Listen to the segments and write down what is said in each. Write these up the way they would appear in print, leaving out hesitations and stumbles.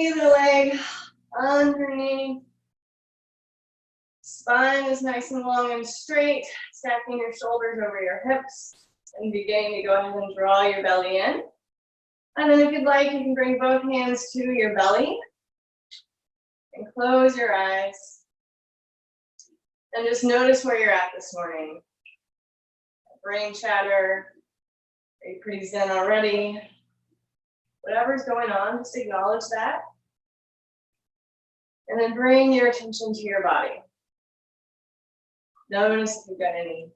Either leg underneath. Spine is nice and long and straight. Stacking your shoulders over your hips. And beginning to go ahead and draw your belly in. And then if you'd like, you can bring both hands to your belly. And close your eyes. And just notice where you're at this morning. Brain chatter. Are you pretty zen already? Whatever's going on, just acknowledge that. And then bring your attention to your body. Notice if you've got any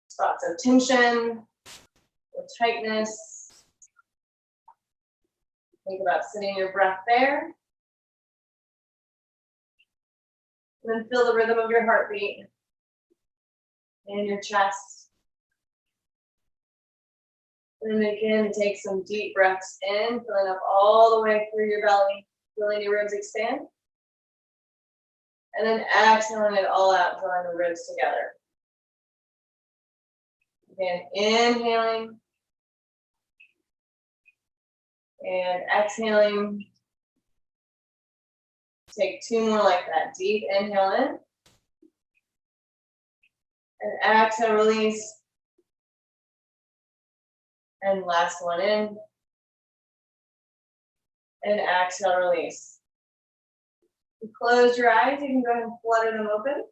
spots of tension or tightness. Think about sitting your breath there. And then feel the rhythm of your heartbeat in your chest. And then again, take some deep breaths in, filling up all the way through your belly, feeling your ribs expand. And then exhaling it all out, drawing the ribs together. Again, inhaling. And exhaling. Take two more like that. Deep inhale in. And exhale, release. And last one in. And exhale, release. You close your eyes, you can go ahead and flutter them open.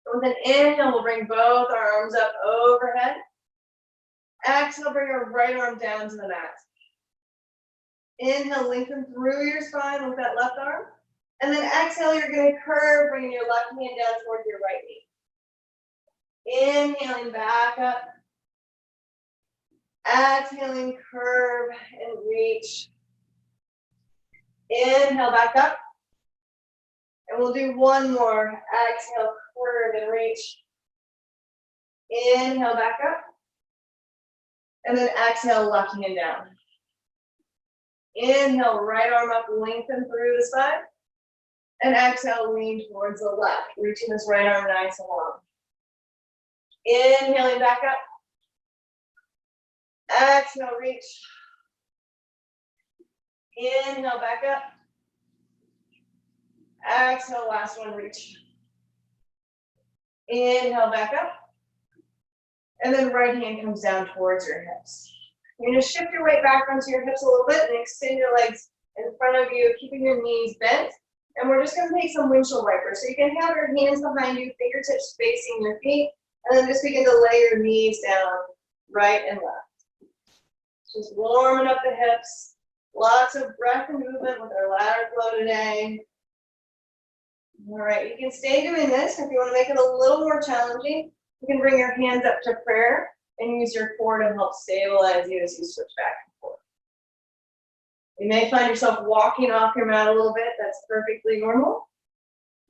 With an inhale, we'll bring both our arms up overhead. Exhale, bring your right arm down to the mat. Inhale, lengthen through your spine with that left arm. And then exhale, you're going to curve, bringing your left hand down towards your right knee. Inhaling back up. Exhaling, curve and reach. Inhale, back up. And we'll do one more. Exhale, curve and reach. Inhale, back up. And then exhale, left hand down. Inhale, right arm up, lengthen through the spine. And exhale, lean towards the left, reaching this right arm nice and long. Inhaling back up. Exhale, reach. Inhale, back up. Exhale, last one, reach. Inhale, back up. And then right hand comes down towards your hips. You're going to shift your weight back onto your hips a little bit and extend your legs in front of you, keeping your knees bent. And we're just going to take some windshield wipers. So you can have your hands behind you, fingertips facing your feet, and then just begin to lay your knees down right and left. Just warming up the hips. Lots of breath and movement with our ladder flow today. All right, you can stay doing this. If you want to make it a little more challenging, you can bring your hands up to prayer and use your core to help stabilize you as you switch back and forth. You may find yourself walking off your mat a little bit. That's perfectly normal.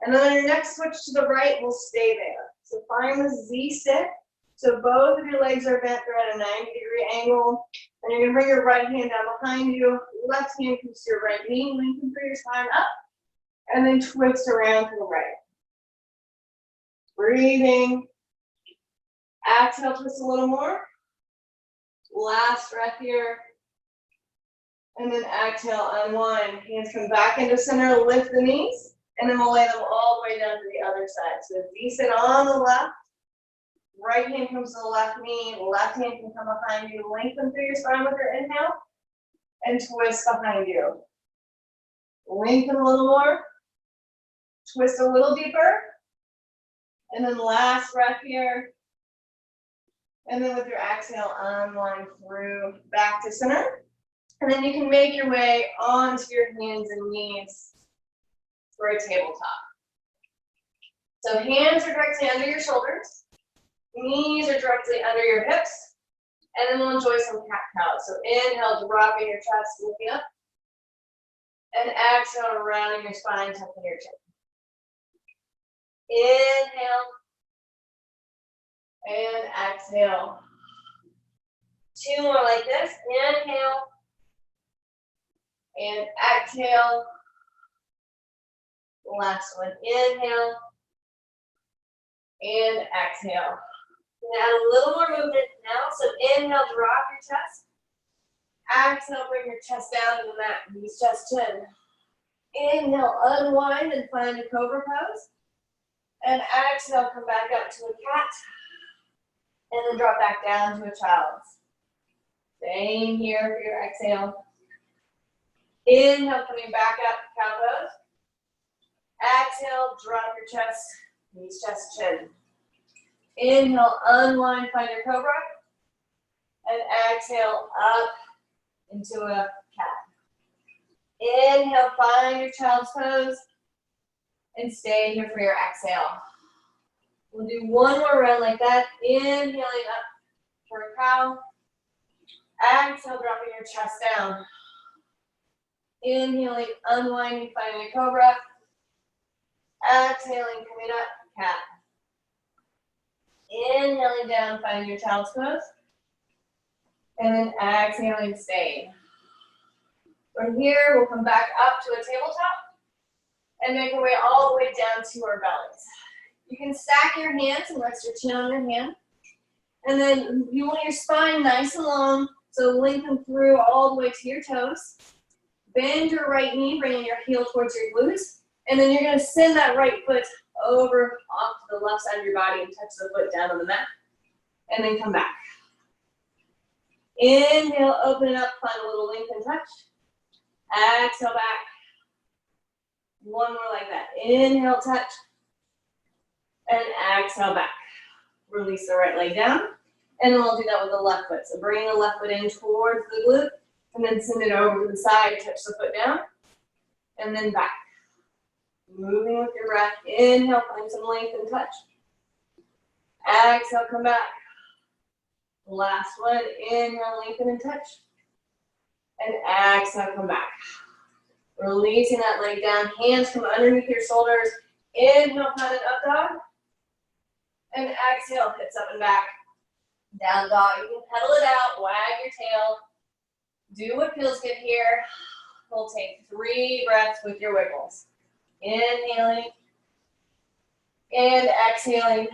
And then on your next switch to the right, we'll stay there. So find the Z-sit. So both of your legs are bent. They're at a 90-degree angle. And you're going to bring your right hand down behind you. Left hand comes to your right knee. Lengthen through your spine up. And then twist around to the right. Breathing. Exhale, twist a little more. Last breath here. And then exhale, unwind. Hands come back into center, lift the knees. And then we'll lay them all the way down to the other side. So Z-sit on the left. Right hand comes to the left knee. Left hand can come behind you. Lengthen through your spine with your inhale. And twist behind you. Lengthen a little more. Twist a little deeper. And then last breath here. And then with your exhale, unwind through back to center. And then you can make your way onto your hands and knees for a tabletop. So hands are directly under your shoulders. Knees are directly under your hips. And then we'll enjoy some cat-cow. So inhale, dropping your chest, looking up. And exhale, rounding your spine, tucking your chin. Inhale. And exhale. Two more like this. Inhale. And exhale. Last one. Inhale. And exhale. And add a little more movement now. So inhale, drop your chest. Exhale, bring your chest down to the mat. Knees, chest, chin. Inhale, unwind and find a cobra pose. And exhale, come back up to a cat. And then drop back down to a child's. Same here for your exhale. Inhale, coming back up, cow pose. Exhale, drop your chest, knees, chest, chin. Inhale, unwind, find your cobra. And exhale, up into a cat. Inhale, find your child's pose. And stay here for your exhale. We'll do one more round like that. Inhaling up for a cow. Exhale, dropping your chest down. Inhaling, unwinding, finding a cobra. Exhaling, coming up, cat. Inhaling down, finding your child's pose. And then exhaling, staying. From here, we'll come back up to a tabletop and make our way all the way down to our bellies. You can stack your hands and rest your chin on your hand. And then you want your spine nice and long, so lengthen through all the way to your toes. Bend your right knee, bringing your heel towards your glutes. And then you're going to send that right foot over off to the left side of your body and touch the foot down on the mat. And then come back. Inhale, open it up, find a little length and touch. Exhale back. One more like that. Inhale, touch. And exhale back. Release the right leg down. And then we'll do that with the left foot. So bring the left foot in towards the glute. And then send it over to the side, touch the foot down. And then back. Moving with your breath. Inhale, find some length and touch. Exhale, come back. Last one. Inhale, lengthen and touch. And exhale, come back. Releasing that leg down. Hands come underneath your shoulders. Inhale, find an up dog. And exhale, hips up and back. Down dog. You can pedal it out, wag your tail. Do what feels good here. We'll take 3 breaths with your wiggles. Inhaling. And exhaling.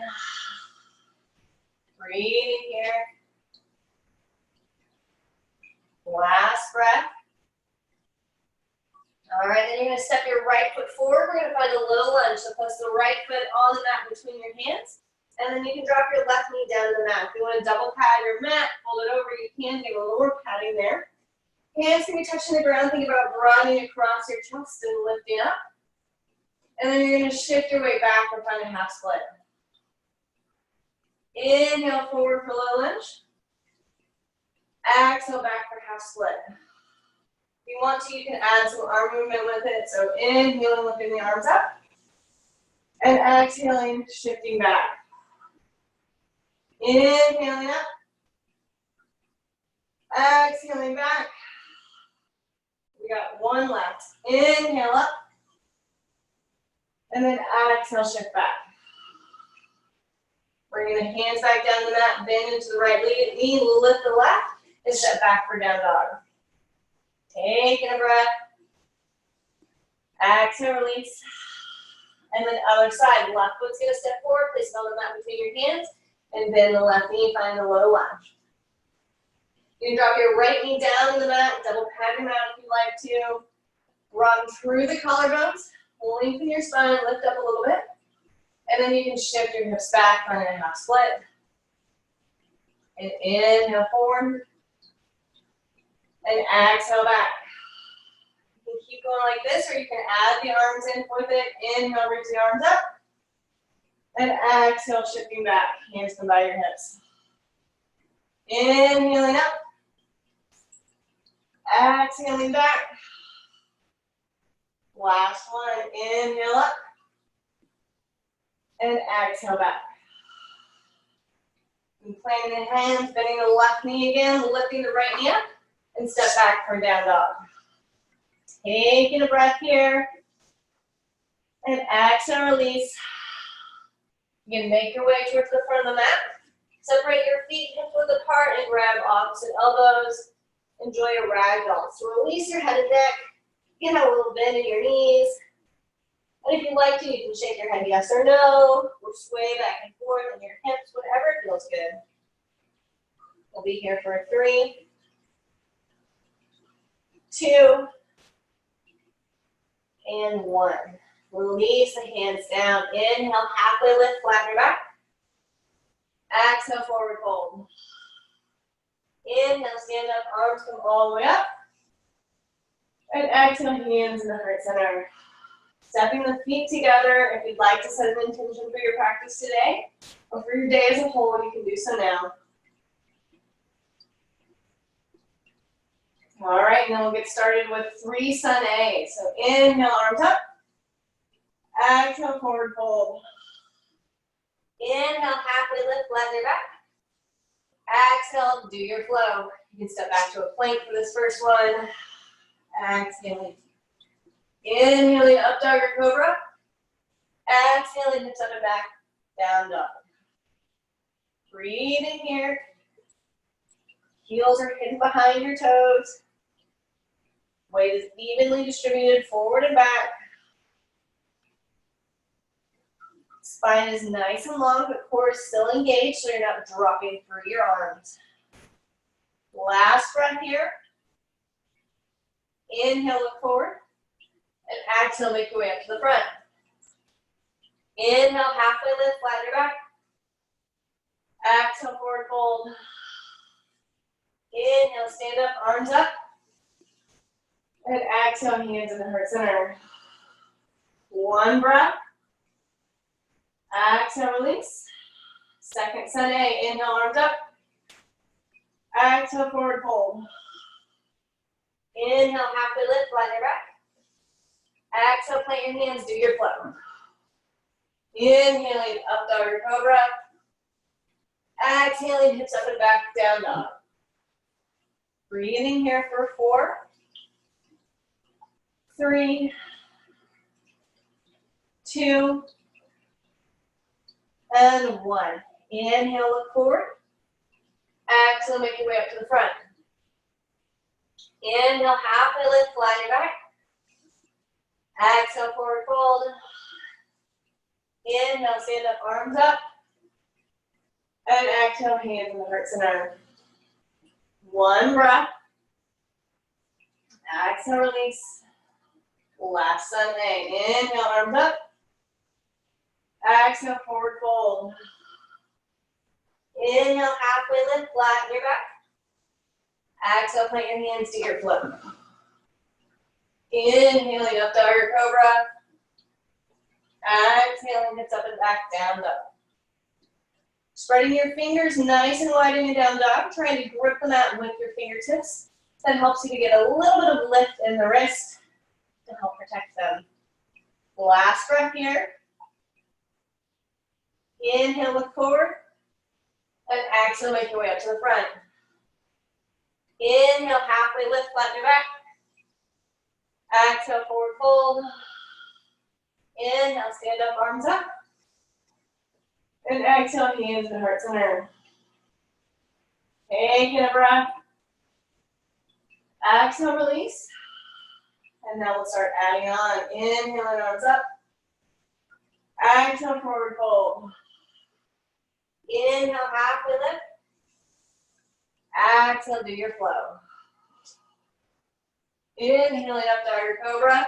Breathing here. Last breath. All right, then you're going to step your right foot forward. We're going to find a low lunge. So place the right foot on the mat between your hands. And then you can drop your left knee down to the mat. If you want to double pad your mat, fold it over, you can do a lower padding there. Hands can be touching the ground. Think about broadening across your chest and lifting up. And then you're going to shift your weight back and find a half split. Inhale forward for low lunge. Exhale back for half split. If you want to, you can add some arm movement with it. So inhaling, lifting the arms up. And exhaling, shifting back. Inhaling up. Exhaling back. We got one left. Inhale up. And then exhale, shift back. Bringing the hands back down the mat, bend into the right knee, lift the left, and step back for down dog. Taking a breath. Exhale, release. And then other side, left foot's gonna step forward, place it on the mat between your hands, and bend the left knee, find the low lunge. You can drop your right knee down on the mat, double pad your mat if you like to. Run through the collarbones, lengthen your spine, lift up a little bit. And then you can shift your hips back, find a half split. And inhale forward. And exhale back. You can keep going like this, or you can add the arms in with it. Inhale, reach the arms up. And exhale, shifting back. Hands come by your hips. Inhaling up. Exhaling back. Last one. Inhale up. And exhale back. And planting the hands, bending the left knee again, lifting the right knee up, and step back for down dog. Taking a breath here. And exhale, release. You can make your way towards the front of the mat. Separate your feet hip width apart and grab opposite elbows. Enjoy a ragdoll. So release your head and neck. You can have a little bend in your knees. And if you'd like to, you can shake your head yes or no, or sway back and forth on your hips, whatever feels good. We'll be here for 3, 2, and 1. Release the hands down. Inhale, halfway lift, flatten your back. Exhale, forward fold. Inhale, stand up, arms come all the way up. And exhale, hands in the heart center. Stepping the feet together. If you'd like to set an intention for your practice today, or for your day as a whole, you can do so now. All right, and then we'll get started with 3 Sun A. So inhale, arms up. Exhale, forward fold. Inhale, halfway lift, flatten your back. Exhale, do your flow. You can step back to a plank for this first one. Exhaling. Inhaling, up dog or cobra. Exhaling, hips up and back, down dog. Breathe in here. Heels are hidden behind your toes. Weight is evenly distributed forward and back. Spine is nice and long, but core is still engaged, so you're not dropping through your arms. Last breath here. Inhale, look forward. And exhale, make your way up to the front. Inhale, halfway lift, flatten your back. Exhale, forward fold. Inhale, stand up, arms up. And exhale, hands in the heart center. 1 breath. Exhale, release. Second Sun A. Inhale, arms up. Exhale, forward fold. Inhale, halfway lift, flatten your back. Exhale, plant your hands, do your flow. Inhaling, up dog or cobra. Exhaling, hips up and back, down dog. Breathing here for 4, 3, 2, and 1. Inhale, look forward. Exhale, make your way up to the front. Inhale, halfway lift, flatten your back. Exhale, forward fold. Inhale, stand up, arms up. And exhale, hands in the heart center. 1 breath. Exhale, release. Last Sun A. Inhale, arms up. Exhale, forward fold. Inhale, halfway lift, flatten your back. Exhale, plant your hands to your flow. Inhaling, up dog or cobra. Exhaling, hips up and back, down dog. Spreading your fingers nice and wide in your down dog, trying to grip the mat with your fingertips. That helps you to get a little bit of lift in the wrist to help protect them. Last breath here. Inhale, look forward. And exhale, make your way up to the front. Inhale, halfway lift, flatten your back. Exhale, forward fold. Inhale, stand up, arms up. And exhale, hands in heart center. Taking a breath. Exhale, release. And now we'll start adding on. Inhaling, arms up. Exhale, forward fold. Inhale, halfway lift. Exhale, do your flow. Inhaling, up dog or cobra.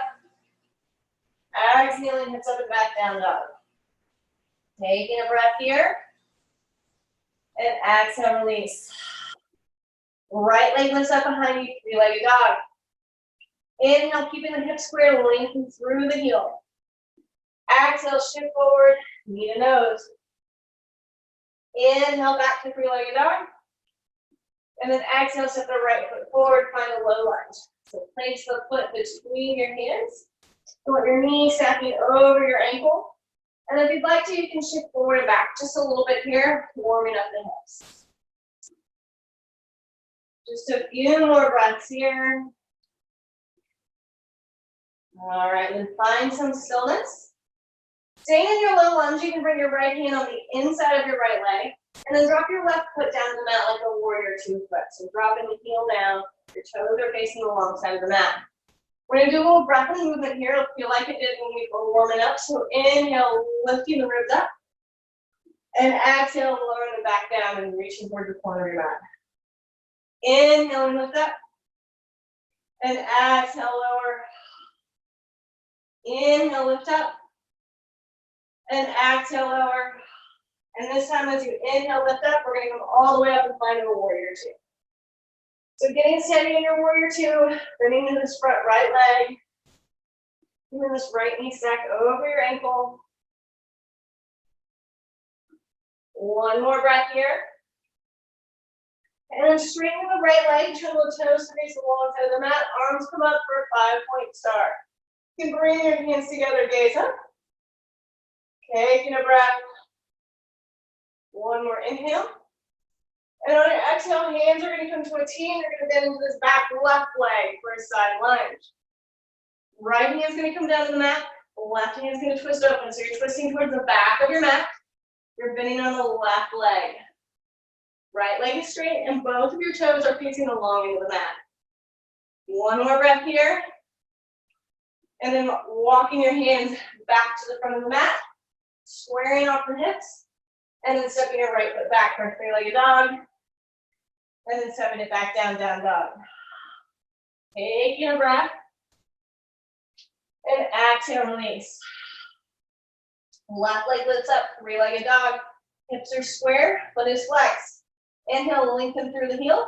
Exhaling, hips up and back, down dog. Taking a breath here. And exhale, release. Right leg lifts up behind you, 3-legged dog. Inhale, keeping the hips square, lengthen through the heel. Exhale, shift forward, knee to nose. Inhale, back to 3-legged dog. And then exhale, step the right foot forward, find a low lunge. So place the foot between your hands. Put your knee snapping over your ankle. And if you'd like to, you can shift forward and back just a little bit here, warming up the hips. Just a few more breaths here. All right, then find some stillness. Staying in your low lunge, you can bring your right hand on the inside of your right leg, and then drop your left foot down to the mat like a warrior 2 foot. So dropping the heel down, your toes are facing the long side of the mat. We're gonna do a little breath and movement here. It'll feel like it did when we were warming up. So inhale, lifting the ribs up. And exhale, lowering them back down and reaching toward the corner of your mat. Inhale, and lift up. And exhale, lower. Inhale, lift up. And exhale, lower. And this time as you inhale, lift up, we're gonna come all the way up and find a warrior two. So getting steady in your warrior two, bending to this front right leg. Keeping this right knee stacked over your ankle. One more breath here. And then straighten the right leg, turn the toes to face the wall inside the mat. Arms come up for a 5-point star. You can bring your hands together, gaze up. Taking a breath. One more inhale. And on your exhale, hands are going to come to a T and you're going to bend into this back left leg for a side lunge. Right hand's going to come down to the mat. Left hand's going to twist open. So you're twisting towards the back of your mat. You're bending on the left leg. Right leg is straight and both of your toes are facing the long end of the mat. One more breath here. And then walking your hands back to the front of the mat. Squaring off the hips. And then stepping your right foot back for a three-legged dog. And then stepping it back down, down dog. Taking a breath. And exhale, release. Left leg lifts up, three-legged dog. Hips are square, foot is flexed. Inhale, lengthen through the heel.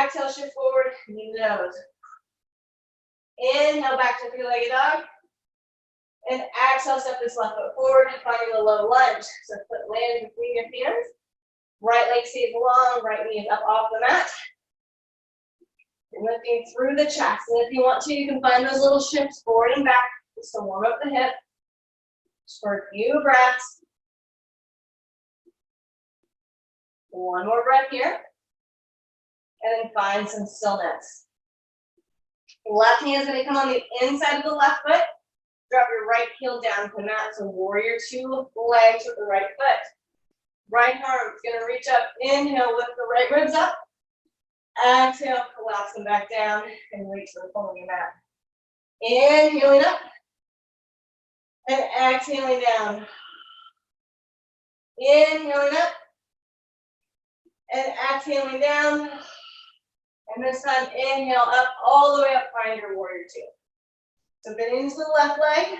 Exhale, shift forward, knee to nose. Inhale, back to three-legged dog. And exhale, step this left foot forward, finding a low lunge. So foot lands between your hands. Right leg stays long, right knee is up off the mat. You're lifting through the chest. And if you want to, you can find those little shifts forward and back just to warm up the hip. Just for a few breaths. One more breath here. And then find some stillness. Left hand is going to come on the inside of the left foot. Drop your right heel down to the mat. So warrior two legs with the right foot. Right arm is going to reach up. Inhale, lift the right ribs up. Exhale, collapse them back down and reach for the full of your mat. Inhaling up. And exhaling down. Inhaling up. And exhaling down. And this time, inhale up, all the way up, find your warrior two. So bending to the left leg.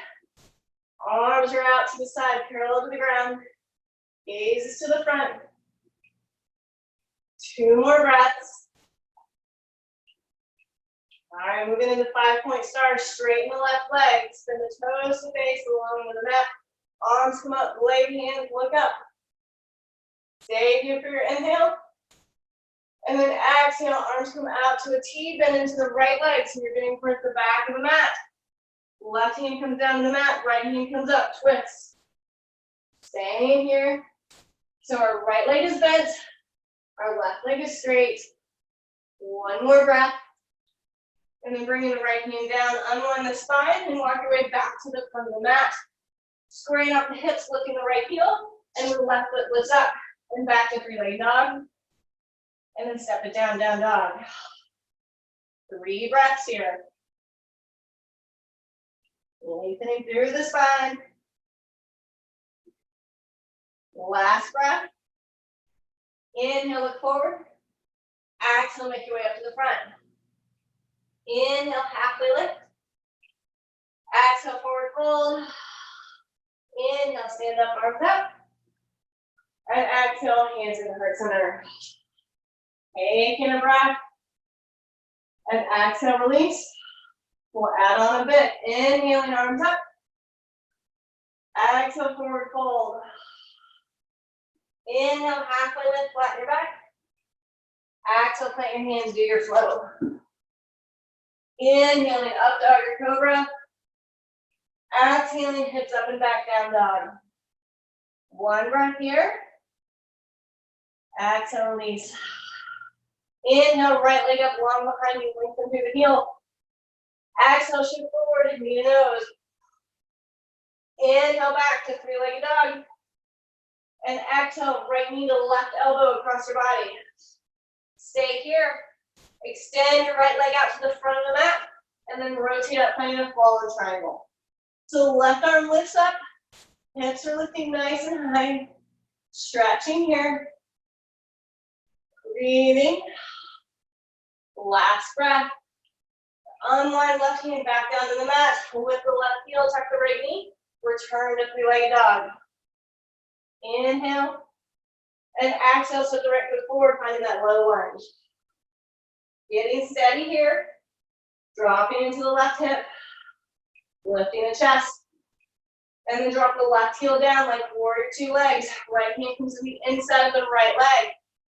Arms are out to the side, parallel to the ground. Gaze is to the front. Two more breaths. All right, moving into 5-point star. Straighten the left leg. Spin the toes to face along with the mat. Arms come up, blade hands, look up. Stay here for your inhale. And then exhale, arms come out to a T, bend into the right leg. So you're getting towards the back of the mat. Left hand comes down to the mat, right hand comes up, twist. Staying here. So our right leg is bent, our left leg is straight. One more breath. And then bringing the right hand down, unwind the spine and walk your way back to the front of the mat. Squaring up the hips, lifting the right heel, and the left foot lifts up and back to three-legged dog. And then step it down, down dog. 3 breaths here. Lengthening through the spine. Last breath. Inhale, look forward. Exhale, make your way up to the front. Inhale, halfway lift. Exhale, forward fold. Inhale, stand up, arms up. And exhale, hands in the heart center. Taking a breath. And exhale, release. We'll add on a bit. Inhaling, arms up. Exhale, forward fold. Inhale, halfway lift, flatten your back. Exhale, plant your hands, do your flow. Inhaling, up dog or cobra. Exhaling, hips up and back, down dog. One breath here. Exhale, release. Inhale, right leg up, long behind you, lengthen through the heel. Exhale, shift forward, knee to nose. Inhale, back to three-legged dog. And exhale, right knee to left elbow across your body. Stay here. Extend your right leg out to the front of the mat. And then rotate up, finding a forward triangle. So left arm lifts up. Hips are lifting nice and high. Stretching here. Breathing. Last breath. Unwind left hand back down to the mat. With the left inhale, tuck the right knee. Return to three-legged dog. Inhale. And exhale, step the right foot forward, finding that low lunge. Getting steady here. Dropping into the left hip. Lifting the chest. And then drop the left heel down like warrior two legs. Right hand comes to the inside of the right leg.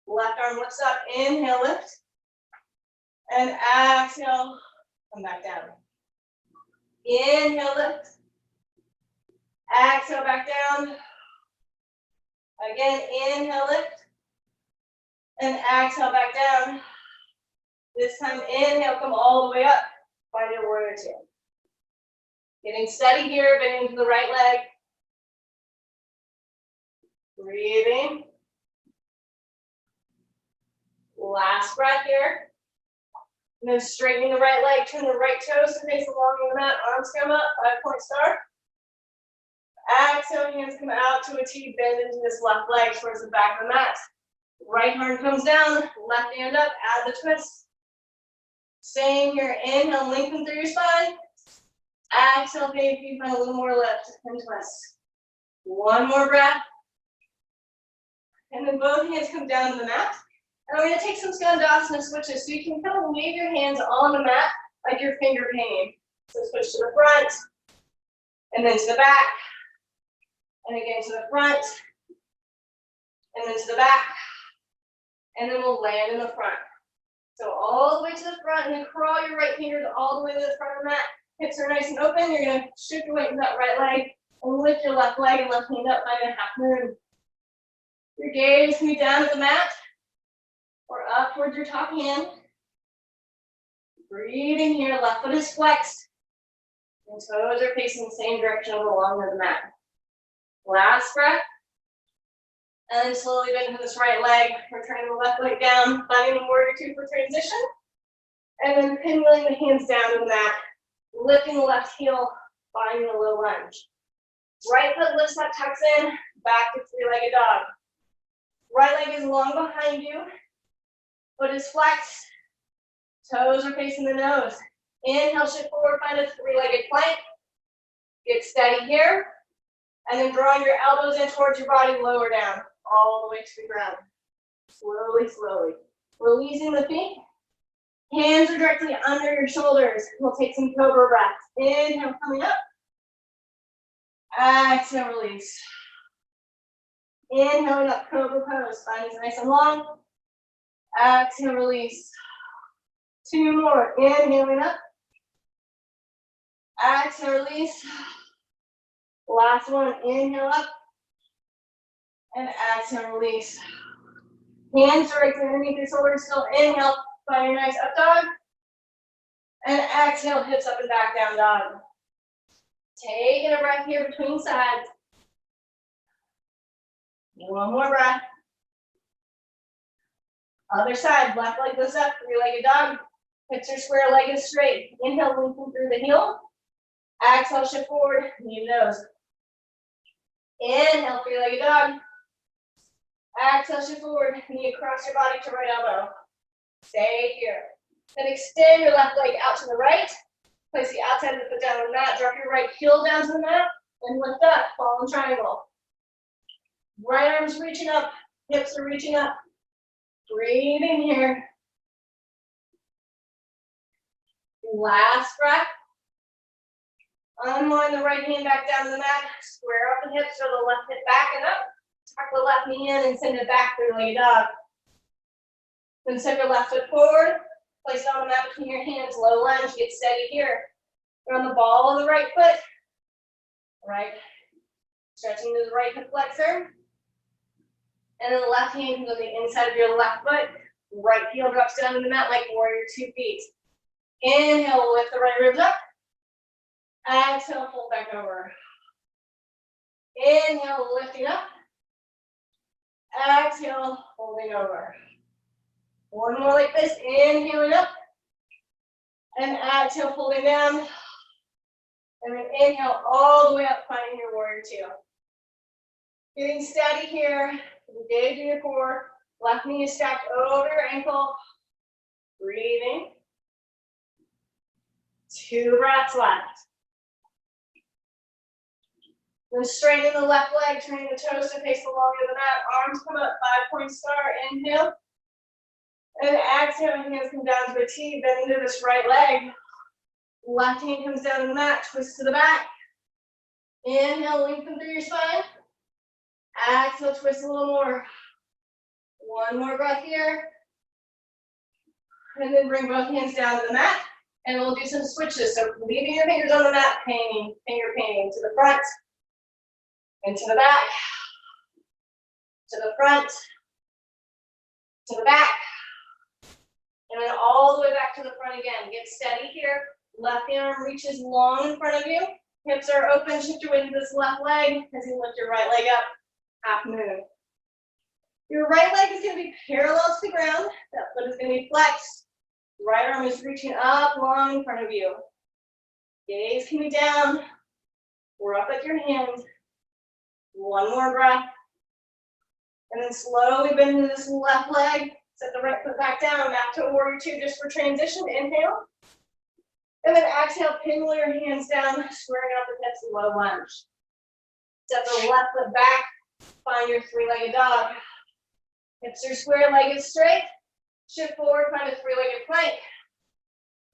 Left arm lifts up. Inhale, lift. And exhale, come back down. Inhale, lift. Exhale, back down. Again, inhale, lift. And exhale, back down. This time, inhale, come all the way up. Find your warrior two. Getting steady here, bending to the right leg. Breathing. Last breath here. And then straightening the right leg, turn the right toes to face along the mat, arms come up, 5-point star. Exhale, hands come out to a T, bend into this left leg towards the back of the mat. Right arm comes down, left hand up, add the twist. Same here, inhale, lengthen through your spine. Exhale, baby, find a little more lift and twist. One more breath. And then both hands come down to the mat. And we're going to take some Skandasana switches, so you can kind of leave your hands on the mat like you're finger painting. So switch to the front, and then to the back, and again to the front, and then to the back, and then we'll land in the front. So all the way to the front, and then crawl your right fingers all the way to the front of the mat. Hips are nice and open. You're going to shift your weight into that right leg, and lift your left leg and left hand up, find a half moon. Your gaze can be down at the mat, or up towards your top hand. Breathing here, left foot is flexed. And toes are facing the same direction along the mat. Last breath. And then slowly bend to this right leg, returning the left leg down, finding the warrior two for transition. And then pinwheeling the hands down to the mat, lifting the left heel, finding the low lunge. Right foot lifts up, tucks in, back to three-legged dog. Right leg is long behind you. Foot is flexed. Toes are facing the nose. Inhale, shift forward, find a three-legged plank. Get steady here. And then drawing your elbows in towards your body, lower down, all the way to the ground. Slowly, slowly. Releasing the feet. Hands are directly under your shoulders. We'll take some cobra breaths. Inhale, coming up. Exhale, release. Inhaling up, cobra pose. Spine is nice and long. Exhale, release. Two more. Inhaling up. Exhale, release. Last one. Inhale up. And exhale, release. Hands directly underneath your shoulders. Still inhale. Find your nice up dog. And exhale, hips up and back down dog. Taking a breath here between sides. One more breath. Other side, left leg goes up, three-legged dog. Hips are square, leg is straight. Inhale, lengthen through the heel. Exhale, shift forward, knee to nose. Inhale, three-legged dog. Exhale, shift forward, knee across your body to right elbow. Stay here. Then extend your left leg out to the right. Place the outside of the foot down on the mat. Drop your right heel down to the mat. And lift up, fallen triangle. Right arm's reaching up, hips are reaching up. Breathing here. Last breath. Unwind the right hand back down to the mat. Square up the hips, throw the left hip back and up. Tuck the left knee in and send it back, three-legged dog. Then step your left foot forward. Place it on the mat between your hands. Low lunge. Get steady here. You're on the ball of the right foot. Right. Stretching to the right hip flexor. And then the left hand comes on the inside of your left foot. Right heel drops down to the mat like warrior 2 feet. Inhale, lift the right ribs up. Exhale, fold back over. Inhale, lifting up. Exhale, folding over. One more like this. Inhaling up. And exhale, folding down. And then inhale all the way up, finding your warrior 2. Getting steady here. Engaging your core. Left knee is stacked over your ankle. Breathing. 2 breaths left. Then straighten the left leg, turning the toes to face the long of the mat. Arms come up, 5-point star, inhale. And exhale, hands come down to a T, bend into this right leg. Left hand comes down to the mat, twist to the back. Inhale, lengthen through your spine. Exhale, twist a little more. One more breath here. And then bring both hands down to the mat. And we'll do some switches. So leaving your fingers on the mat, painting, finger painting to the front, and to the back, to the front, to the back, and then all the way back to the front again. Get steady here. Left arm reaches long in front of you. Hips are open. Shift your weight to this left leg as you lift your right leg up. Half moon. Your right leg is going to be parallel to the ground. That foot is going to be flexed. Right arm is reaching up long in front of you. Gaze can be down or up at your hand. One more breath. And then slowly bend into this left leg. Set the right foot back down. Back to warrior two just for transition. Inhale. And then exhale, pinwheel your hands down, squaring out the hips, low lunge. Step the left foot back, find your three-legged dog. Hips are square, leg is straight. Shift forward, find a three-legged plank.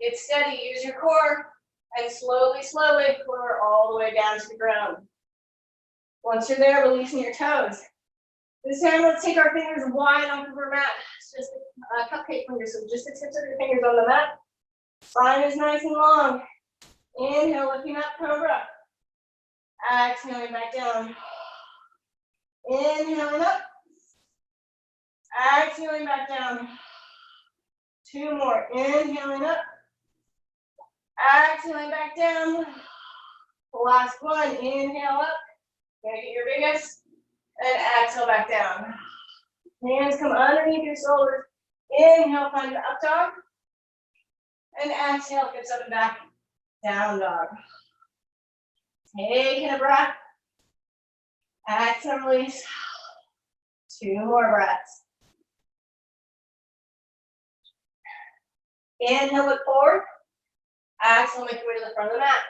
Get steady, use your core, and slowly, slowly lower all the way down to the ground. Once you're there, releasing your toes. This time, let's take our fingers wide off of our mat. It's just a cupcake finger, so just the tips of your fingers on the mat. Spine is nice and long. Inhale, lifting up, cobra. Exhaling back down. Inhaling up. Exhaling back down. Two more. Inhaling up. Exhaling back down. Last one. Inhale up. Gonna get your biggest. And exhale back down. Hands come underneath your shoulders. Inhale, find your up dog. And exhale, hips up and back, down dog. Taking a breath. Exhale, release. Two more breaths. Inhale, look forward. Exhale, make your way to the front of the mat.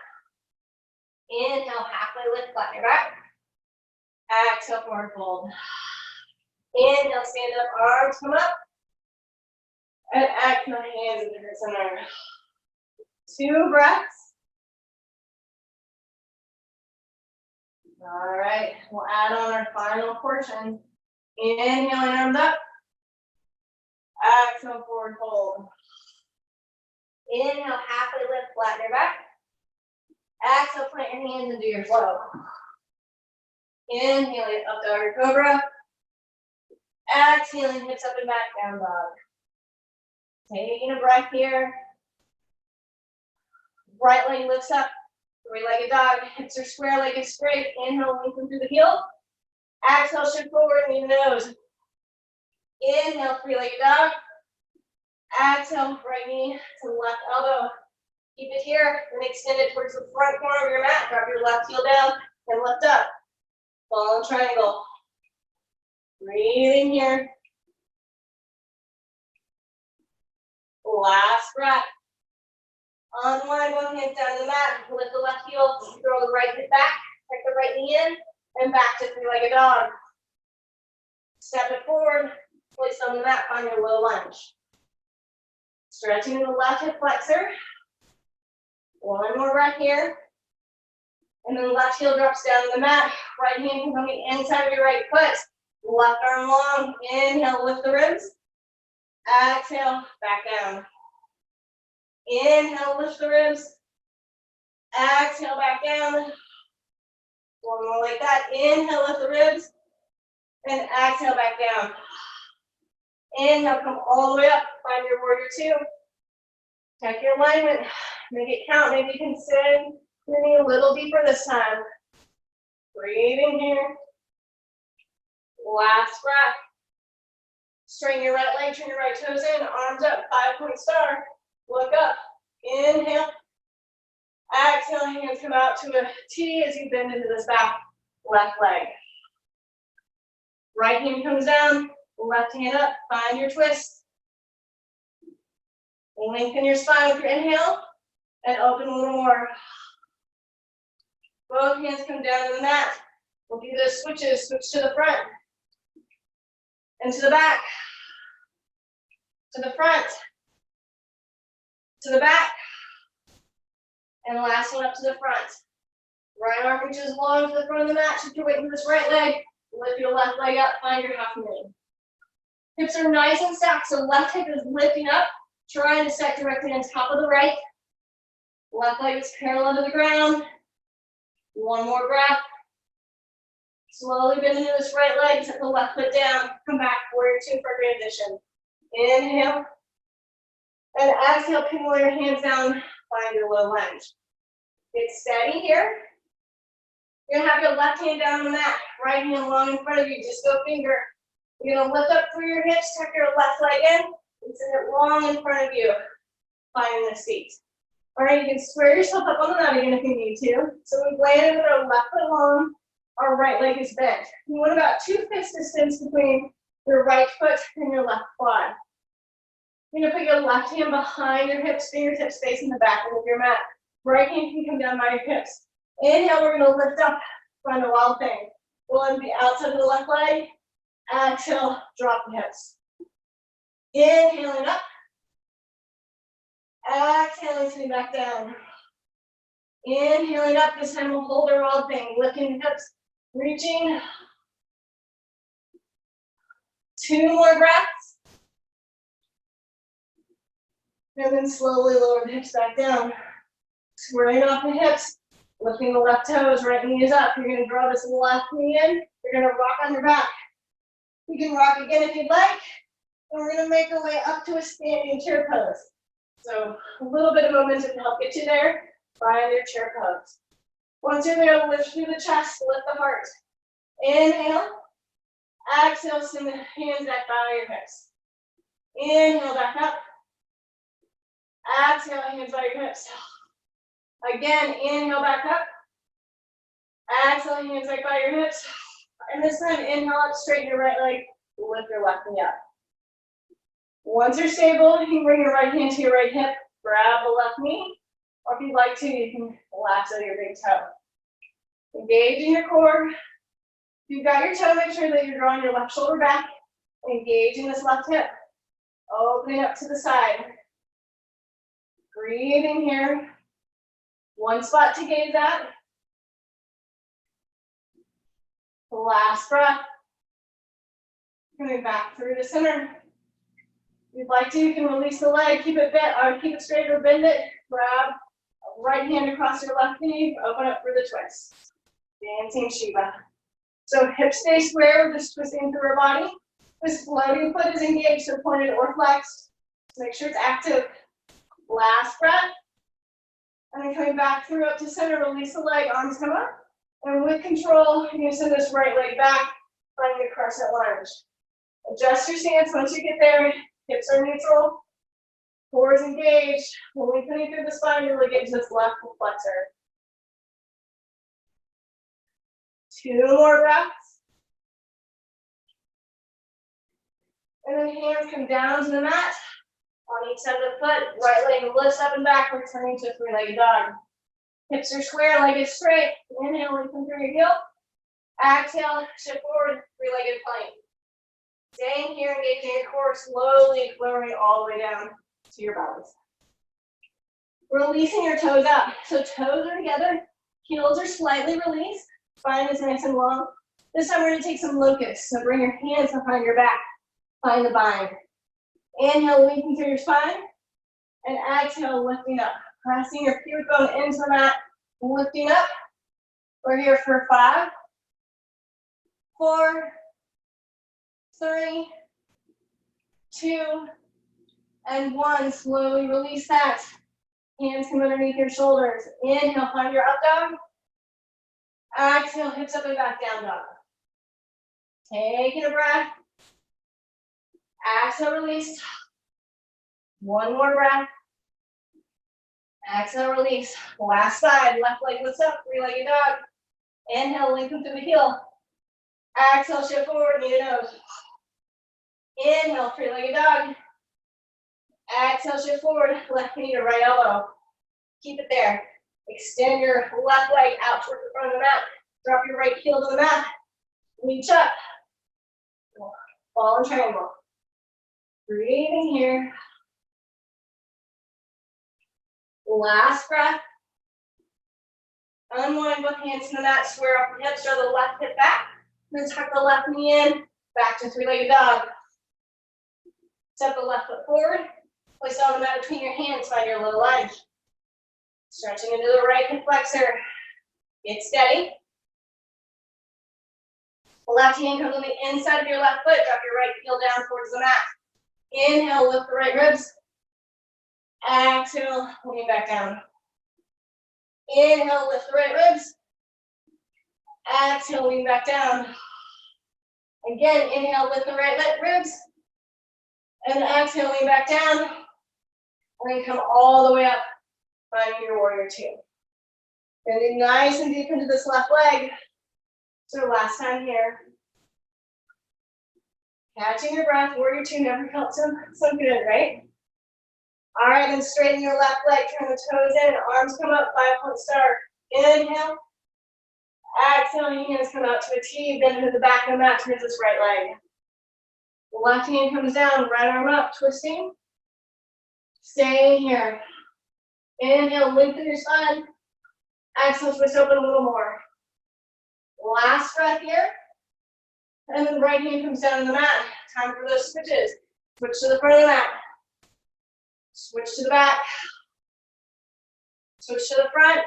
Inhale, halfway lift, flatten your back. Exhale, forward fold. Inhale, stand up, arms come up. And exhale, hands into the center. Two breaths. All right, we'll add on our final portion. Inhaling, arms up. Exhale, forward fold. Inhale, halfway lift, flatten your back. Exhale, plant your hands and do your flow. Inhaling, up dog or cobra. Exhaling, hips up and back, down dog. Taking a breath here. Right leg lifts up, three-legged dog. Hips are square, leg is straight. Inhale, lengthen through the heel. Exhale, shift forward, knee to nose. Inhale, three-legged dog. Exhale, right knee to left elbow. Keep it here, then extend it towards the front corner of your mat. Drop your left heel down and lift up. Ball and triangle. Breathing here. Last breath. Unwind, one hand down to the mat. Lift the left heel, throw the right hip back, take the right knee in, and back to three-legged dog. Step it forward, place on the mat, find your low lunge. Stretching the left hip flexor. One more breath here. And then left heel drops down to the mat. Right hand can come the inside of your right foot. Left arm long. Inhale, lift the ribs. Exhale, back down. Inhale, lift the ribs. Exhale, back down. One more like that. Inhale, lift the ribs. And exhale, back down. Inhale, come all the way up. Find your warrior two. Check your alignment. Make it count. Maybe you can sit your knee a little deeper this time. Breathing here. Last breath. Straighten your right leg, turn your right toes in, arms up, 5-point star. Look up. Inhale. Exhale, hands come out to a T as you bend into this back left leg. Right hand comes down, left hand up, find your twist. Lengthen your spine with your inhale, and open a little more. Both hands come down to the mat. We'll do those switches. Switch to the front and to the back, to the front, to the back, and last one up to the front. Right arm reaches long to the front of the mat. Shift your weight into this right leg. Lift your left leg up. Find your half moon. Hips are nice and stacked, so left hip is lifting up, trying to stack directly on top of the right. Left leg is parallel to the ground. One more breath. Slowly bend into this right leg, set the left foot down. Come back, warrior two for transition. Inhale. And exhale, pinwheel your hands down, find your low lunge. Get steady here. You're gonna have your left hand down on the mat, right hand long in front of you, just go finger. You're gonna lift up through your hips, tuck your left leg in, and send it long in front of you, finding the seat. All right, you can square yourself up on the mat again if you need to. So we've landed with our left foot long, our right leg is bent. You want about 2 fist distance between your right foot and your left quad. You're gonna put your left hand behind your hips, fingertips facing the back of your mat. Right hand can come down by your hips. Inhale, we're gonna lift up, find a wild thing. We'll end the outside of the left leg. Exhale, drop the hips. Inhaling up. Exhaling, sitting back down. Inhaling up, this time we'll hold our wild thing. Lifting the hips, reaching. 2 more breaths. And then slowly lower the hips back down. Squaring off the hips, lifting the left toes, right knee is up. You're gonna draw this left knee in. You're gonna rock on your back. You can rock again if you'd like. And we're gonna make our way up to a standing chair pose. So a little bit of momentum to help get you there. Find your chair pose. Once you're there, lift through the chest, lift the heart. Inhale. Exhale, send the hands back by your hips. Inhale, back up. Exhale, hands by your hips. Again, inhale, back up. Exhale, hands back by your hips. And this time, inhale up, straighten your right leg, lift your left knee up. Once you're stable, you can bring your right hand to your right hip, grab the left knee, or if you'd like to, you can lasso your big toe. Engaging your core. If you've got your toe, make sure that you're drawing your left shoulder back, engaging this left hip, opening up to the side. Breathing here. One spot to gaze at. Last breath. Coming back through the center. If you'd like to, you can release the leg, keep it bent, or keep it straight or bend it. Grab right hand across your left knee, open up for the twist. Dancing Shiva. So hips stay square, we're just twisting through our body. This floating foot is engaged, so pointed or flexed. So make sure it's active. Last breath. And then coming back through up to center, release the leg, arms come up. And with control, you're going to send this right leg back, finding a crescent lunge. Adjust your stance once you get there. Hips are neutral. Core is engaged. Lengthening through the spine, you're really getting to this left flexor. 2 more breaths. And then hands come down to the mat. On each side of the foot, right leg lifts up and back, returning to 3-legged dog. Hips are square, leg is straight. Inhale, lengthen through your heel. Exhale, shift forward, 3-legged plank. Staying here, engaging your core, slowly lowering all the way down to your belly. Releasing your toes up. So toes are together, heels are slightly released. Spine is nice and long. This time we're going to take some locusts. So bring your hands behind your back. Find the bind. Inhale, lengthen through your spine. And exhale, lifting up. Pressing your pubic bone into the mat. Lifting up. We're here for 5, 4, 3, 2, and 1. Slowly release that. Hands come underneath your shoulders. Inhale, find your up dog. Exhale, hips up and back down dog. Taking a breath. Exhale, release. 1 more breath. Exhale, release. Last side, left leg lifts up, 3-legged dog. Inhale, lengthen through the heel. Exhale, shift forward, knee to nose. Inhale, 3-legged dog. Exhale, shift forward, left knee to right elbow. Keep it there. Extend your left leg out toward the front of the mat. Drop your right heel to the mat. Reach up. Ball and triangle. Breathing here. Last breath. Unwind both hands to the mat. Square off your hips. Draw the left hip back. Then tuck the left knee in. Back to three-legged dog. Step the left foot forward. Place it on the mat between your hands. Find your low lunge. Stretching into the right hip flexor. Get steady. The left hand comes on the inside of your left foot. Drop your right heel down towards the mat. Inhale, lift the right ribs. Exhale, lean back down. Inhale, lift the right ribs. Exhale, lean back down. Again, inhale, lift the right ribs. And exhale, lean back down. And then come all the way up, finding your warrior two. Bending nice and deep into this left leg. So last time here. Catching your breath, warrior two never felt so good, right? All right, then straighten your left leg, turn the toes in, arms come up, 5-point star. Inhale. Exhale, hands come out to a T, bend into the back of the mat towards this right leg. The left hand comes down, right arm up, twisting. Stay here. Inhale, lengthen your spine. Exhale, twist open a little more. Last breath here. And then the right hand comes down on the mat. Time for those switches. Switch to the front of the mat. Switch to the back. Switch to the front.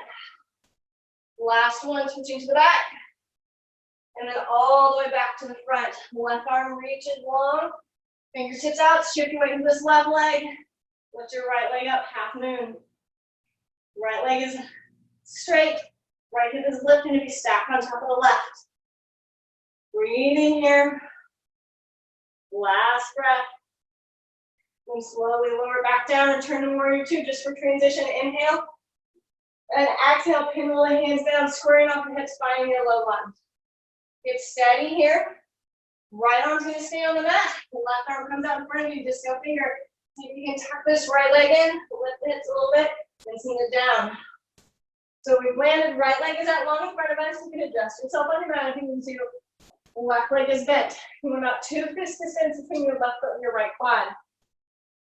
Last one, switching to the back. And then all the way back to the front. Left arm reaches long. Fingertips out. Shift your weight into this left leg. Lift your right leg up, half moon. Right leg is straight. Right hip is lifted to be stacked on top of the left. Breathing here. Last breath. And slowly lower back down and turn to warrior two just for transition. Inhale. And exhale, pinwheel the hands down, squaring off the hips, finding your low lunge. Get steady here. Right arm's gonna stay on the mat. The left arm comes out in front of you, just go finger. See if you can tuck this right leg in, lift the hips a little bit, and send it down. So we've landed, right leg is out long in front of us. You can adjust yourself on your mat if you need to. The left leg is bent. You want about 2 fist distance between your left foot and your right quad.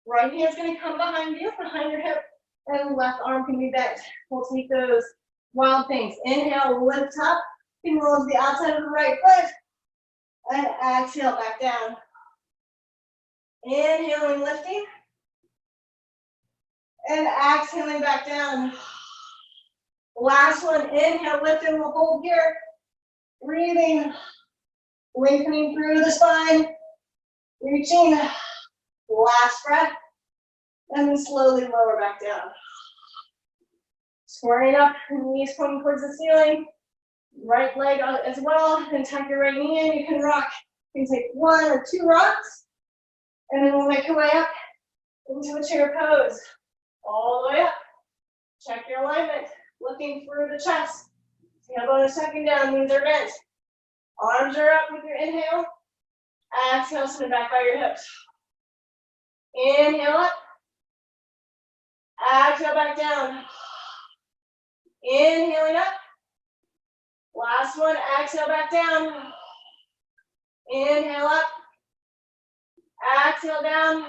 Right hand's gonna come behind you, behind your hip, and left arm can be bent. We'll take those wild things. Inhale, lift up, pinwheel the outside of the right foot, and exhale back down. Inhaling, lifting, and exhaling back down. Last one, inhale, lift, and we'll hold here. Breathing, lengthening through the spine, reaching. Last breath, and then slowly lower back down. Squaring up, knees pointing towards the ceiling. Right leg as well, and tuck your right knee in. You can rock. You can take 1 or 2 rocks, and then we'll make your way up into a chair pose. All the way up. Check your alignment. Looking through the chest. Tailbone is tucking down, knees are bent. Arms are up with your inhale. Exhale, send it back by your hips. Inhale up. Exhale back down. Inhaling up. Last one, exhale back down. Inhale up. Exhale down.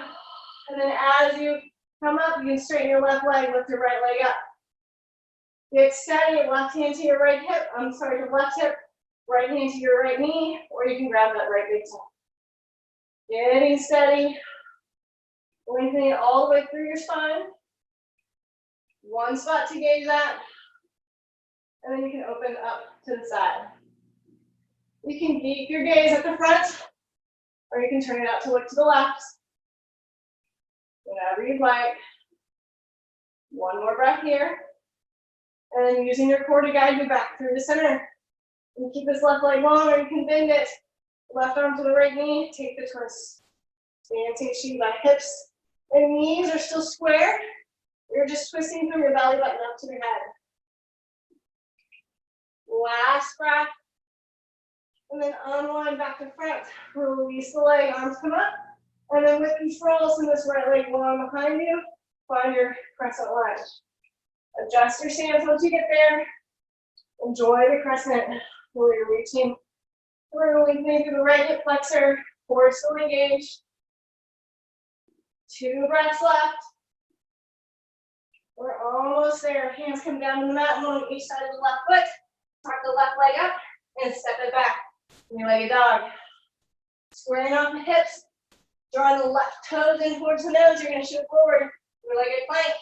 And then as you come up, you can straighten your left leg, lift your right leg up. Get steady, left hand to your right hip. Your left hip, right hand to your right knee, or you can grab that right big toe. Getting steady. Lengthening it all the way through your spine. One spot to gauge that. And then you can open up to the side. You can keep your gaze at the front, or you can turn it out to look to the left. Whatever you'd like. One more breath here. And then using your core to guide you back through the center. You keep this left leg long, or you can bend it. Left arm to the right knee, take the twist. Standing Shiva, hips and knees are still square. You're just twisting from your belly button up to your head. Last breath. And then unwind back to front. Release the leg, arms come up. And then with control, send this right leg long behind you. Find your crescent lunge. Adjust your stance once you get there. Enjoy the crescent where you're reaching through, lengthening through the right hip flexor, core still engaged. 2 breaths left. We're almost there. Hands come down to the mat, one on each side of the left foot. Tuck the left leg up and step it back. Three-legged dog. Squaring off the hips. Drawing the left toes in towards the nose. You're going to shift forward. Three-legged plank.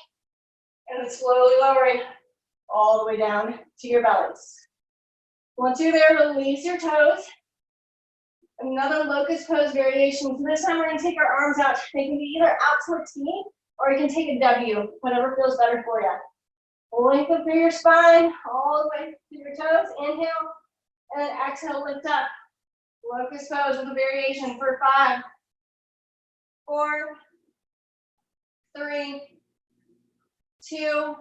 And then slowly lowering all the way down to your bellies. Once you're there, release your toes. Another locust pose variation. So this time we're going to take our arms out. They can be either out to a T or you can take a W, whatever feels better for you. Lengthen through your spine, all the way to your toes. Inhale, and then exhale, lift up. Locust pose with a variation for 5, 4, 3, 2,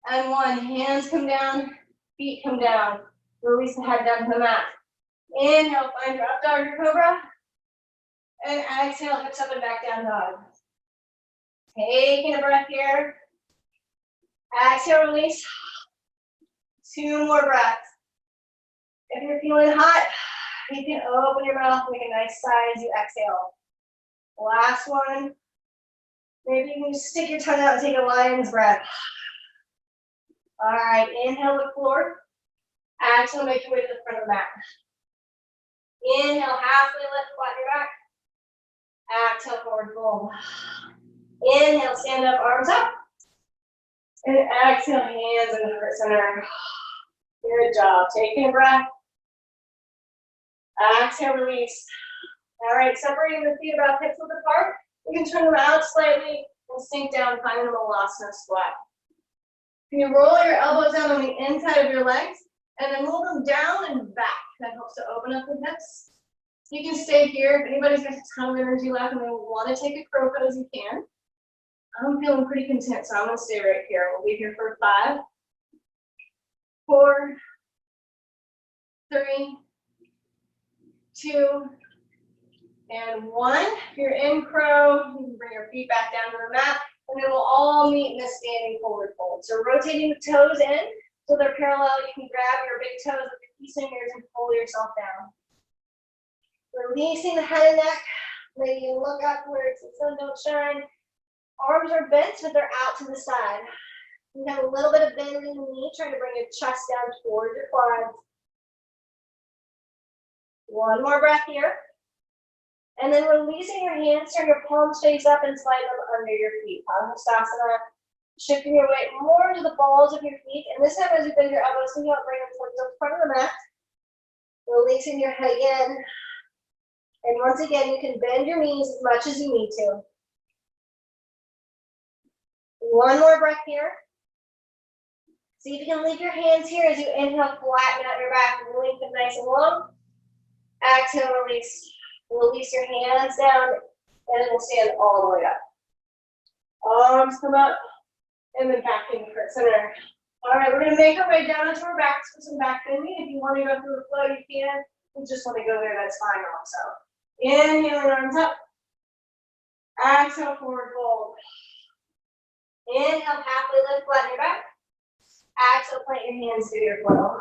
and 1. Hands come down, feet come down. Release the head down to the mat. Inhale, find your up dog, your cobra. And exhale, hips up and back down dog. Taking a breath here. Exhale, release. 2 more breaths. If you're feeling hot, you can open your mouth, make a nice sigh as you exhale. Last one. Maybe you can stick your tongue out and take a lion's breath. All right, inhale, look forward. Exhale, make your way to the front of the mat. Inhale, halfway lift, flatten your back. Exhale, forward fold. Inhale, stand up, arms up. And exhale, hands in the heart center. Good job. Taking a breath. Exhale, release. All right, separating the feet about hips width apart. You can turn them out slightly and sink down, finding the Malasana squat. You can roll your elbows down on the inside of your legs and then roll them down and back. That helps to open up the hips. You can stay here. If anybody's got a ton of energy left and they want to take a crow pose, you can. I'm feeling pretty content, so I'm going to stay right here. We'll be here for 5, 4, 3, 2, and 1. If you're in crow, you can bring your feet back down to the mat, and then we'll all meet in a standing forward fold. So rotating the toes in so they're parallel. You can grab your big toes with your key fingers and pull yourself down. Releasing the head and neck. Maybe you look upwards, the sun don't shine. Arms are bent, but they're out to the side. You have a little bit of bend in the knee, trying to bring your chest down toward your quads. One more breath here. And then releasing your hands, turn your palms face up and slide them under your feet. Padmasana. Shifting your weight more to the balls of your feet. And this time as you bend your elbows, think about bringing them towards the front of the mat. Releasing your head again. And once again, you can bend your knees as much as you need to. One more breath here. See if you can leave your hands here as you inhale, flatten out your back, lengthen nice and long. Exhale, release. Release your hands down, and then we'll stand all the way up. Arms come up, and then back in the heart center. All right, we're going to make our way down onto our backs for some back bending. If you want to go through the flow, you can. If you just want to go there, that's fine also. Inhale, arms up. Exhale, forward fold. Inhale, halfway lift, flatten your back. Exhale, plant your hands through your flow.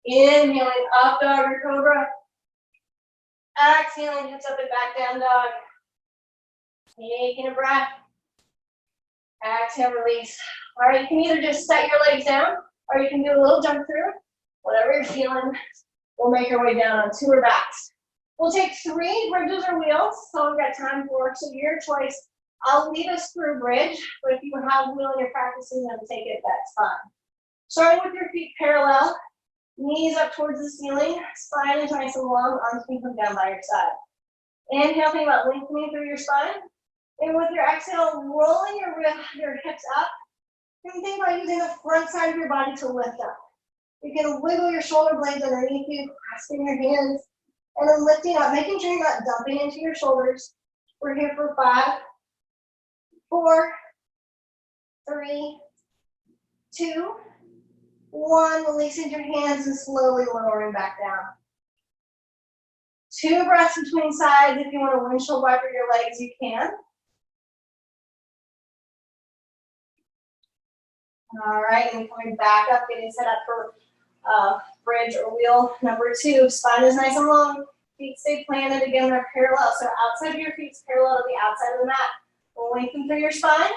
Inhaling, up dog or cobra. Exhaling, hips up and back down dog. Taking a breath. Exhale, release. All right, you can either just set your legs down or you can do a little jump through. Whatever you're feeling, we'll make our way down on 2 or backs. We'll take 3 bridges or wheels, so we've got time for, so your choice. I'll lead us through bridge, but if you have wheel and you're practicing them, take it, that's fine. Starting with your feet parallel, knees up towards the ceiling, spine is nice and long, arms can come down by your side. Inhale, think about lengthening through your spine. And with your exhale, rolling your hips up. You can think about using the front side of your body to lift up. You can wiggle your shoulder blades underneath you, clasping your hands, and then lifting up, making sure you're not dumping into your shoulders. We're here for 5, 4, 3, 2, 1. Releasing your hands and slowly lowering back down. 2 breaths between sides. If you want to windshield wiper your legs, you can. All right, and coming back up, getting set up for bridge or wheel number 2. Spine is nice and long. Feet stay planted. Again, they're parallel. So outside of your feet is parallel to the outside of the mat. Lengthen through your spine.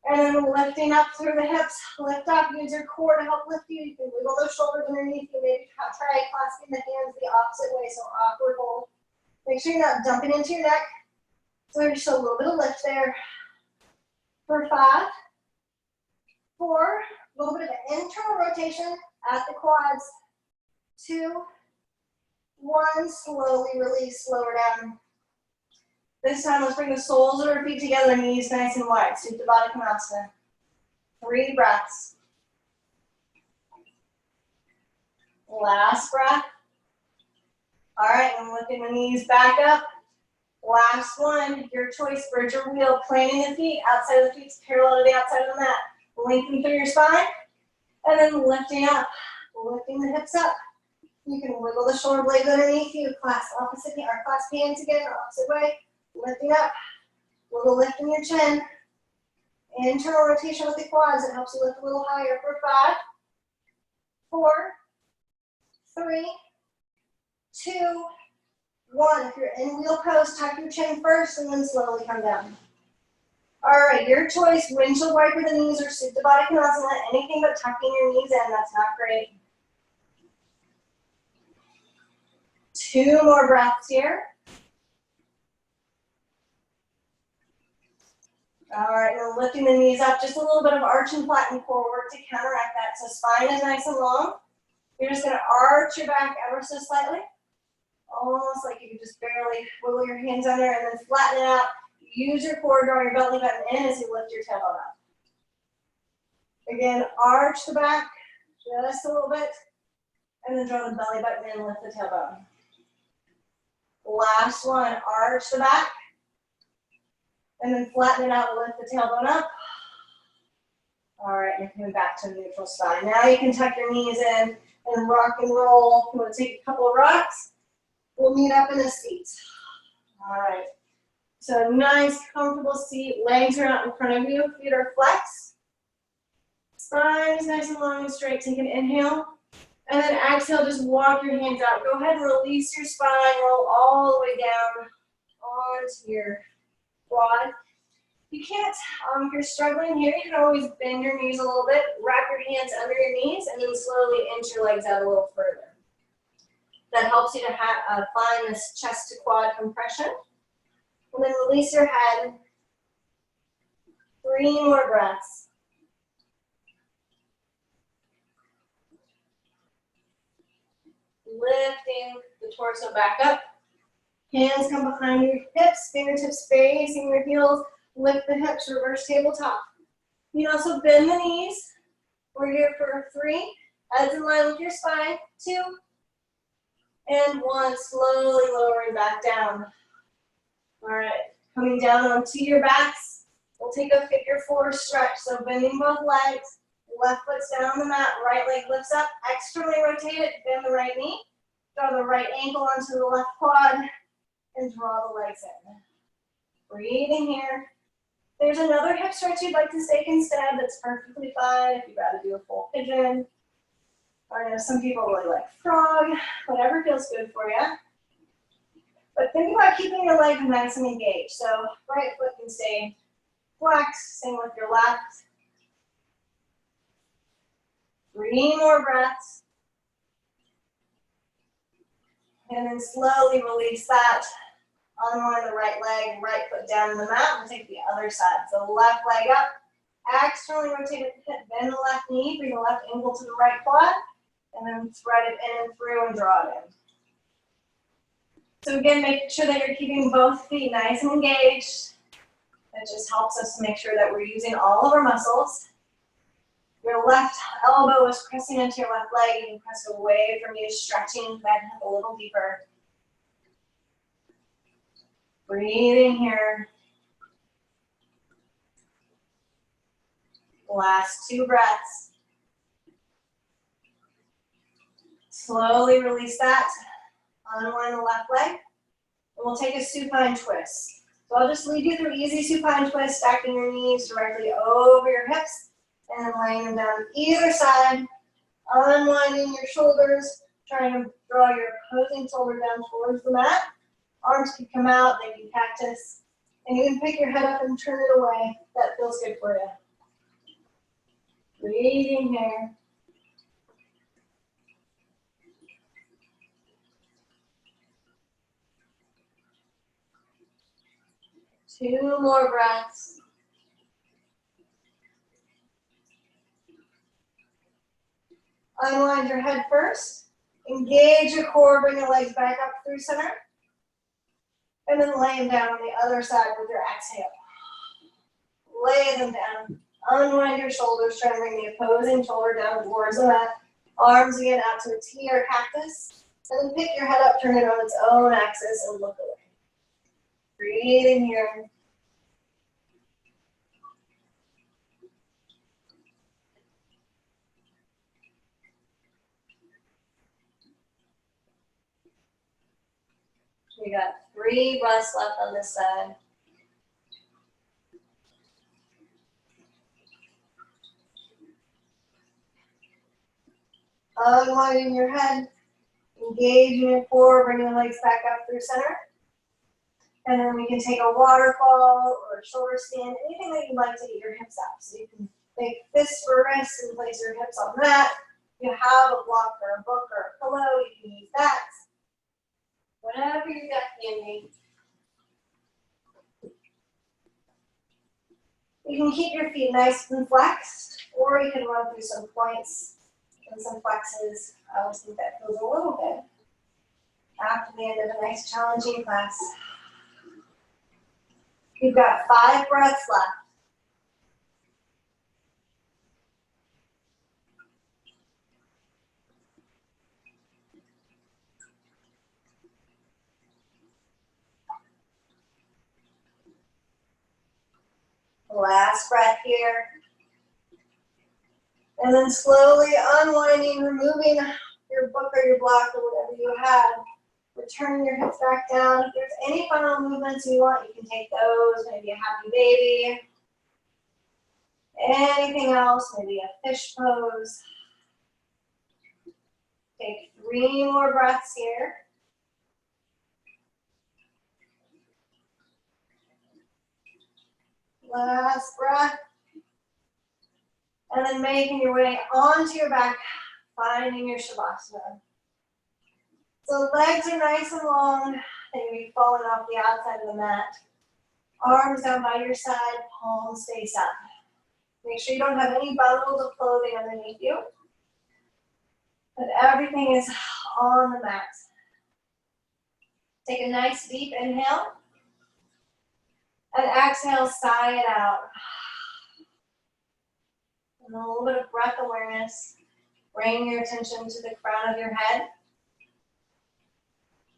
And then lifting up through the hips. Lift up. Use your core to help lift you. You can wiggle those shoulders underneath you. Maybe try clasping the hands the opposite way. So awkward hold. Make sure you're not dumping into your neck. So there's just a little bit of lift there. For 5, 4, a little bit of an internal rotation at the quads. 2, 1, slowly release, lower down. This time, let's bring the soles of our feet together, knees nice and wide. Supta Baddha Konasana. 3 breaths. Last breath. All right, and lifting the knees back up. Last one, your choice, bridge or wheel. Planting the feet, outside of the feet is parallel to the outside of the mat. Lengthen through your spine, and then lifting up, lifting the hips up. You can wiggle the shoulder blades underneath you, clasp opposite or clasp hands again, opposite way. Lifting up, little lift in your chin. Internal rotation with the quads. It helps you lift a little higher. For 5, 4, 3, 2, 1. If you're in wheel pose, tuck your chin first and then slowly come down. All right, your choice. Windshield wiper the knees or Supta Baddha Konasana. Anything but tucking your knees in. That's not great. 2 more breaths here. All right, now lifting the knees up, just a little bit of arch and flatten core work to counteract that. So spine is nice and long. You're just gonna arch your back ever so slightly. Almost like you could just barely wiggle your hands under and then flatten it out. Use your core, draw your belly button in as you lift your tailbone up. Again, arch the back just a little bit, and then draw the belly button in and lift the tailbone. Last one, arch the back. And then flatten it out and lift the tailbone up. All right, you're coming back to a neutral spine. Now you can tuck your knees in and rock and roll. You want to take a couple of rocks? We'll meet up in a seat. All right. So nice, comfortable seat. Legs are out in front of you. Feet are flexed. Spine is nice and long and straight. Take an inhale. And then exhale, just walk your hands out. Go ahead and release your spine. Roll all the way down onto your quad. You can't, if you're struggling here, you can always bend your knees a little bit, wrap your hands under your knees, and then slowly inch your legs out a little further. That helps you to find this chest to quad compression. And then release your head. 3 more breaths. Lifting the torso back up. Hands come behind your hips, fingertips facing your heels. Lift the hips, reverse tabletop. You can also bend the knees. We're here for 3. Heads in line with your spine. 2. And 1. Slowly lowering back down. All right. Coming down onto your backs. We'll take a figure 4 stretch. So bending both legs. Left foot's down on the mat. Right leg lifts up. Externally rotate it. Bend the right knee. Draw the right ankle onto the left quad. And draw the legs in. Breathing here. There's another hip stretch you'd like to take instead. That's perfectly fine if you'd rather do a full pigeon. Or I know some people really like frog. Whatever feels good for you. But think about keeping your legs nice and engaged. So right foot can stay flexed. Same with your left. 3 more breaths. And then slowly release that. Unwind the right leg, right foot down in the mat. We'll take the other side. So left leg up. Externally rotate the hip, bend the left knee, bring the left ankle to the right quad. And then thread it in and through and draw it in. So again, make sure that you're keeping both feet nice and engaged. That just helps us to make sure that we're using all of our muscles. Your left elbow is pressing into your left leg. You can press away from you, stretching that hip a little deeper. Breathing here. Last 2 breaths. Slowly release that. Unwind the left leg. And we'll take a supine twist. So I'll just lead you through easy supine twist, stacking your knees directly over your hips. And then laying them down either side, unwinding your shoulders, trying to draw your opposing shoulder down towards the mat. Arms can come out, they can cactus. And you can pick your head up and turn it away. That feels good for you. Breathing here. Two more breaths. Unwind your head first. Engage your core, bring your legs back up through center. And then lay them down on the other side with your exhale. Lay them down. Unwind your shoulders, try to bring the opposing shoulder down towards the mat. Arms again out to a T or cactus. And then pick your head up, turn it on its own axis, and look away. Breathe in here. We got 3 breaths left on this side. Unwinding your head, engaging your core, bringing the legs back up through center. And then we can take a waterfall or a shoulder stand, anything that you'd like to get your hips up. So you can make fists for wrists and place your hips on that. If you have a block or a book or a pillow, you can use that. Whatever you got handy. You can keep your feet nice and flexed, or you can run through some points and some flexes. I always think that feels a little good after the end of a nice challenging class. You've got 5 breaths left. Last breath here. And then slowly unwinding, removing your book or your block or whatever you have. Return your hips back down. If there's any final movements you want, you can take those. Maybe a happy baby. Anything else, maybe a fish pose. Take 3 more breaths here. Last breath. And then making your way onto your back, finding your Shavasana. So legs are nice and long. They may be falling off the outside of the mat. Arms down by your side, palms face up. Make sure you don't have any bundles of clothing underneath you. But everything is on the mat. Take a nice deep inhale. And exhale, sigh it out. And a little bit of breath awareness. Bring your attention to the crown of your head.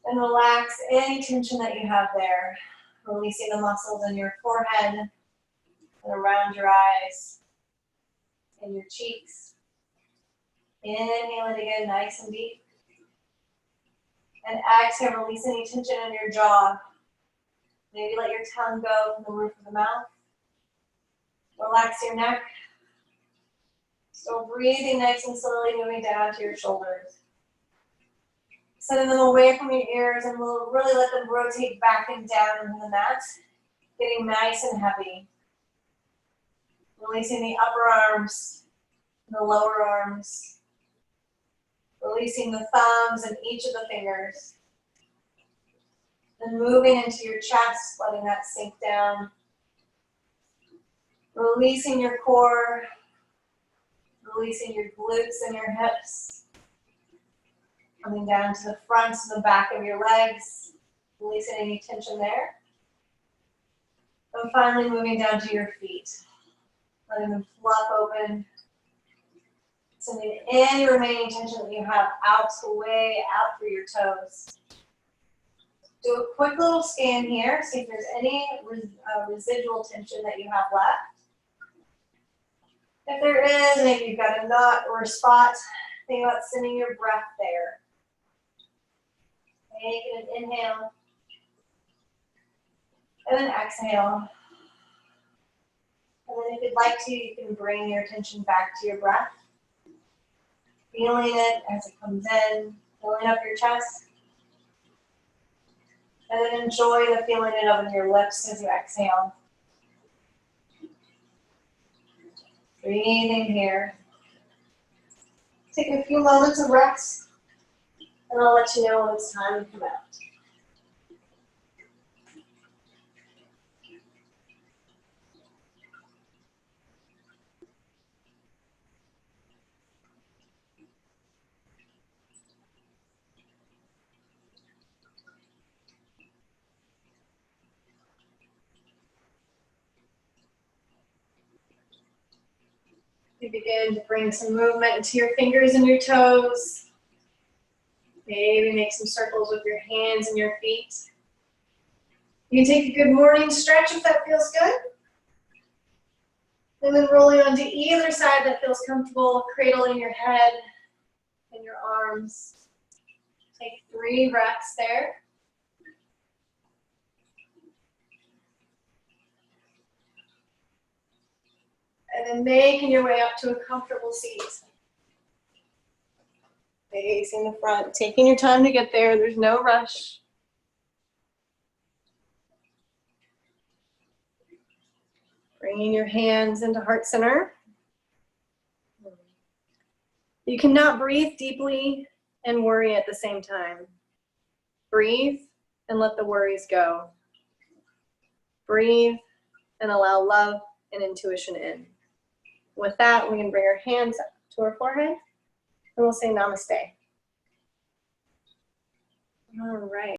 And relax any tension that you have there. Releasing the muscles in your forehead and around your eyes and your cheeks. Inhale it again, nice and deep. And exhale, release any tension in your jaw. Maybe let your tongue go from the roof of the mouth. Relax your neck. So breathing nice and slowly, moving down to your shoulders. Sending them away from your ears, and we'll really let them rotate back and down into the mat. Getting nice and heavy. Releasing the upper arms, and the lower arms. Releasing the thumbs and each of the fingers. Then moving into your chest, letting that sink down. Releasing your core. Releasing your glutes and your hips. Coming down to the front and the back of your legs. Releasing any tension there. And finally moving down to your feet. Letting them flop open. Sending any remaining tension that you have out way out through your toes. Do a quick little scan here. See if there's any residual tension that you have left. If there is, maybe you've got a knot or a spot, think about sending your breath there. Take an inhale. And then exhale. And then if you'd like to, you can bring your attention back to your breath. Feeling it as it comes in, filling up your chest. And then enjoy the feeling it up in your lips as you exhale. Breathing here. Take a few moments of rest, and I'll let you know when it's time to come out. You begin to bring some movement into your fingers and your toes. Maybe make some circles with your hands and your feet. You can take a good morning stretch if that feels good. And then rolling onto either side that feels comfortable, cradling your head and your arms. Take 3 breaths there. And then making your way up to a comfortable seat. Facing the front, taking your time to get there. There's no rush. Bringing your hands into heart center. You cannot breathe deeply and worry at the same time. Breathe and let the worries go. Breathe and allow love and intuition in. With that, we can bring our hands up to our forehead and we'll say namaste. All right.